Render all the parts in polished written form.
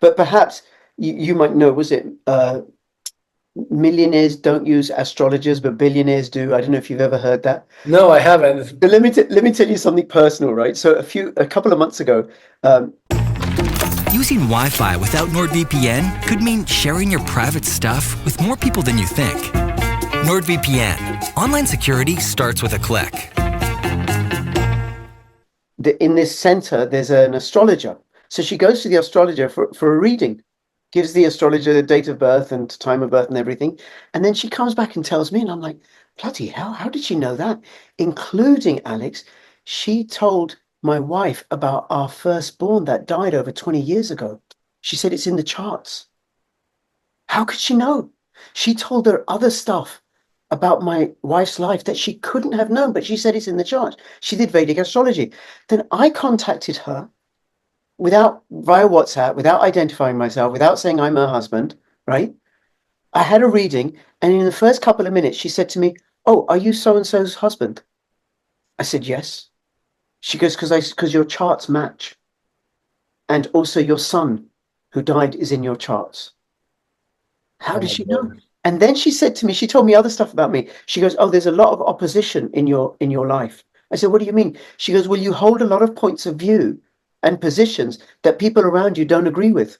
But perhaps you might know, was it millionaires don't use astrologers, but billionaires do? I don't know if you've ever heard that. No, I haven't. So let me tell you something personal, right? So a couple of months ago, um, Using Wi-Fi without NordVPN could mean sharing your private stuff with more people than you think. NordVPN. Online security starts with a click. in this center, there's an astrologer. So she goes to the astrologer for a reading, gives the astrologer the date of birth and time of birth and everything. And then she comes back and tells me, and I'm like, bloody hell, how did she know that? Including Alex, she told my wife about our firstborn that died over 20 years ago. She said it's in the charts. How could she know? She told her other stuff about my wife's life that she couldn't have known, but she said it's in the charts. She did Vedic astrology. Then I contacted her without via WhatsApp, without identifying myself, without saying I'm her husband, right? I had a reading, and in the first couple of minutes, she said to me, "Oh, are you so and so's husband?" I said, "Yes." She goes, "Because your charts match, and also your son, who died, is in your charts." How Oh did my she know? God. And then she said to me, she told me other stuff about me. She goes, "Oh, there's a lot of opposition in your life." I said, "What do you mean?" She goes, "Well, you hold a lot of points of view and positions that people around you don't agree with."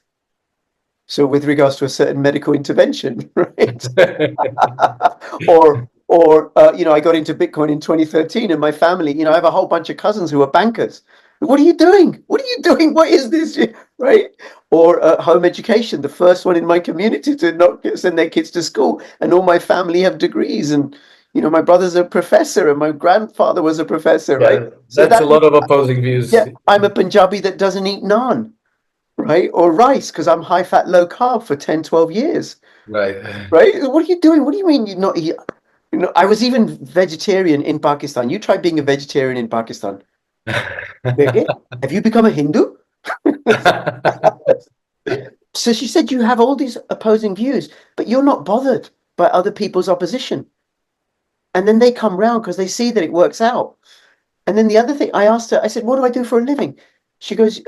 So with regards to a certain medical intervention, right? I got into Bitcoin in 2013, and my family, I have a whole bunch of cousins who are bankers. What are you doing? What are you doing? What is this? Right? Or home education, the first one in my community to not send their kids to school, and all my family have degrees, and my brother's a professor, and my grandfather was a professor, right? Yeah, So that's a that lot of opposing views. yeah, I'm a Punjabi that doesn't eat naan, right? Or rice because I'm high fat, low carb for 10, 12 years, Right. right? What are you doing? What do you mean you're not eat? I was even vegetarian in Pakistan. You try being a vegetarian in Pakistan. Okay? Have you become a Hindu? So she said you have all these opposing views, but you're not bothered by other people's opposition. And then they come round because they see that it works out. And then the other thing I asked her, I said, "What do I do for a living?" She goes,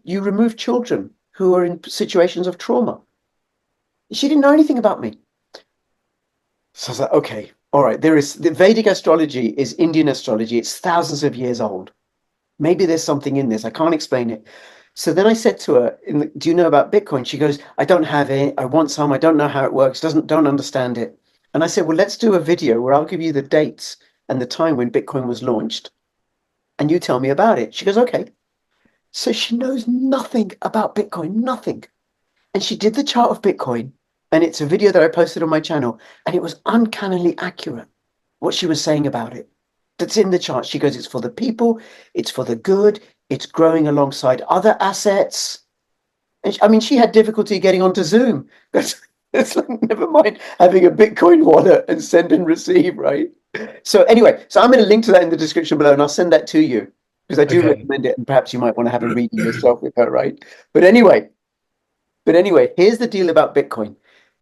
You remove children who are in situations of trauma." She didn't know anything about me. So I was like, okay, all right. The Vedic astrology is Indian astrology. It's thousands of years old. Maybe there's something in this. I can't explain it. So then I said to her, "Do you know about Bitcoin?" She goes, "I don't have it. I want some. I don't know how it works. Don't understand it." And I said, "Well, let's do a video where I'll give you the dates and the time when Bitcoin was launched, and you tell me about it." She goes, "Okay." So she knows nothing about Bitcoin, nothing. And she did the chart of Bitcoin, and it's a video that I posted on my channel, and it was uncannily accurate what she was saying about it. That's in the chart. She goes, "It's for the people, it's for the good, it's growing alongside other assets." And I mean, she had difficulty getting onto Zoom. It's like, never mind having a Bitcoin wallet and send and receive, right? So anyway, so I'm going to link to that in the description below, and I'll send that to you because I do Okay. recommend it, and perhaps you might want to have a reading yourself with her, right? But anyway, here's the deal about Bitcoin.